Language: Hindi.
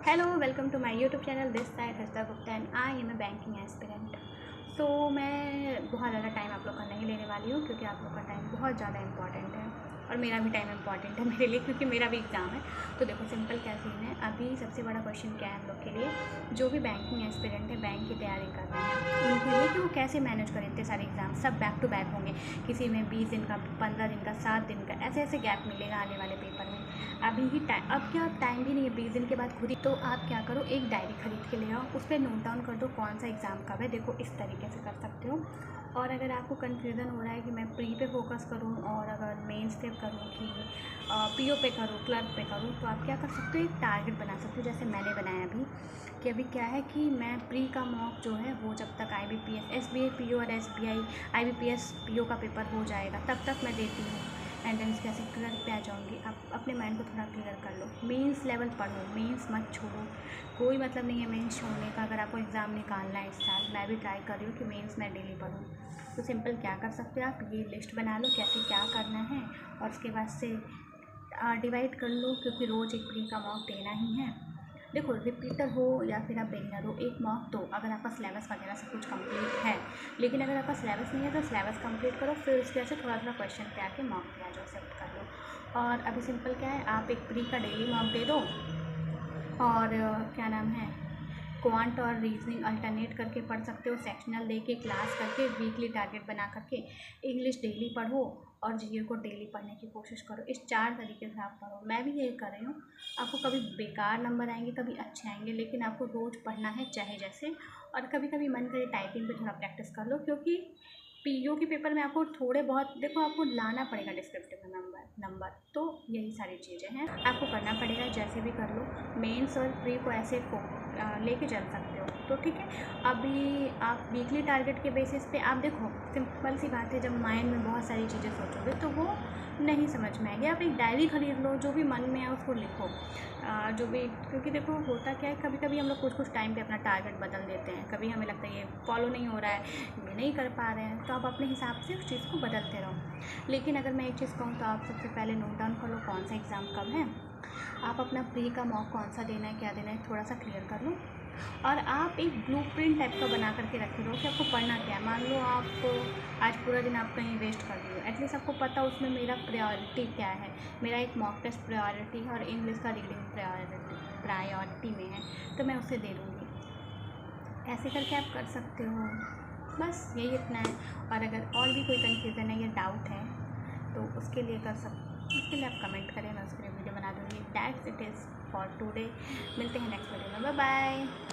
Hello, welcome to my YouTube channel. This side Harshada Gupta and I am a banking aspirant. So मैं बहुत ज़्यादा टाइम आप लोग का नहीं लेने वाली हूँ, क्योंकि आप लोग का टाइम बहुत ज़्यादा इंपॉर्टेंट है और मेरा भी टाइम इंपॉर्टेंट है मेरे लिए, क्योंकि मेरा भी एग्ज़ाम है। तो देखो सिंपल क्या सीन है, अभी सबसे बड़ा क्वेश्चन क्या है हम लोग के लिए, जो भी बैंकिंग एस्पिरेंट है, बैंक की तैयारी कर रहे हैं, उनके लिए कि वो कैसे मैनेज करें इतने सारे एग्ज़ाम, सब बैक टू बैक होंगे। किसी में 20 दिन का, 15 दिन का, 7 दिन का, ऐसे ऐसे गैप मिलेगा आने वाले पेपर में। अभी ही टाइम, अब क्या टाइम भी नहीं है, 20 दिन के बाद खुद ही। तो आप क्या करो, एक डायरी खरीद के ले आओ, उस पर नोट डाउन कर दो कौन सा एग्ज़ाम कब है। देखो इस तरीके से कर सकते हो। और अगर आपको कन्फ्यूज़न हो रहा है कि मैं प्री पे फोकस करूं और अगर मेंस पे करूं कि पीओ पे करूं, क्लर्क पे करूं, तो आप क्या कर सकते हो, एक टारगेट बना सकते हो, जैसे मैंने बनाया अभी। कि अभी क्या है कि मैं प्री का मॉक जो है वो जब तक IBPS SBI पीओ और SBI IBPS पीओ का पेपर हो जाएगा तब तक मैं देती हूँ। एंट्रेंस कैसे क्लियर पे आ जाऊँगी। आप अपने माइंड को थोड़ा क्लियर कर लो, मेंस लेवल पढ़ो, मेंस मत छोड़ो। कोई मतलब नहीं है मेंस छोड़ने का। अगर आपको एग्ज़ाम निकालना है इस साल, मैं भी ट्राई कर रही हूँ कि मेंस मैं डेली पढूँ। तो सिंपल क्या कर सकते हो, आप ये लिस्ट बना लो कैसे क्या करना है, और उसके बाद से डिवाइड कर लो, क्योंकि रोज़ एक प्री का मॉक देना ही है। देखो रिपीटर हो या फिर आप बिगिनर हो, एक मॉक दो अगर आपका सिलेबस वगैरह सब कुछ कंप्लीट है। लेकिन अगर आपका सिलेबस नहीं है तो सिलेबस कंप्लीट करो, फिर उसके वजह से थोड़ा थोड़ा क्वेश्चन पे आके मॉक पे आ जाओ, सेलेक्ट कर लो। और अभी सिंपल क्या है, आप एक प्री का डेली मॉक दे दो, और क्या नाम है, क्वांट और रीजनिंग अल्टरनेट करके पढ़ सकते हो, सेक्शनल दे के, क्लास करके, वीकली टारगेट बना करके। इंग्लिश डेली पढ़ो और जीके को डेली पढ़ने की कोशिश करो। इस 4 तरीके से आप पढ़ो। मैं भी यही कर रही हूँ। आपको कभी बेकार नंबर आएंगे, कभी अच्छे आएंगे, लेकिन आपको रोज़ पढ़ना है चाहे जैसे। और कभी कभी मन करे टाइपिंग पे थोड़ा प्रैक्टिस कर लो, क्योंकि पीओ के पेपर में आपको थोड़े बहुत, देखो आपको लाना पड़ेगा डिस्क्रिप्टिव नंबर। तो यही सारी चीज़ें हैं, आपको करना पड़ेगा, जैसे भी कर लो। मेंस और प्री को ऐसे लेके चल सकते हो, तो ठीक है। अभी आप वीकली टारगेट के बेसिस पे आप देखो, सिंपल सी बात है, जब माइंड में बहुत सारी चीज़ें सोचोगे तो वो नहीं समझ में आएगी। आप एक डायरी खरीद लो, जो भी मन में है उसको लिखो। जो भी, क्योंकि देखो होता क्या है, कभी कभी हम लोग कुछ कुछ टाइम पे अपना टारगेट बदल देते हैं। कभी हमें लगता है ये फॉलो नहीं हो रहा है, ये नहीं कर पा रहे हैं, तो आप अपने हिसाब से उस चीज़ को बदलते रहो। लेकिन अगर मैं एक चीज़ कहूँ तो आप सबसे पहले नोट डाउन कर लो कौन सा एग्ज़ाम कब है, आप अपना प्री का मॉक कौन सा देना है, क्या देना है, थोड़ा सा क्लियर कर लो। और आप एक ब्लूप्रिंट टाइप का बना करके रखे रहो कि आपको पढ़ना क्या है। मान लो आप आज पूरा दिन आप कहीं वेस्ट कर रही हो, एटलीस्ट आपको पता उसमें मेरा प्रायोरिटी क्या है। मेरा एक मॉक टेस्ट प्रायोरिटी है और इंग्लिश का रीडिंग प्रायोरिटी में है, तो मैं उसे दे दूँगी। ऐसे करके आप कर सकते हो। बस यही इतना है। और अगर और भी कोई कन्फ्यूज़न है या डाउट है तो उसके लिए उसके लिए आप कमेंट करें, मैं उसके लिए वीडियो बना दूँगी। That's it is for today. मिलते हैं नेक्स्ट वीडियो में, बाय बाय।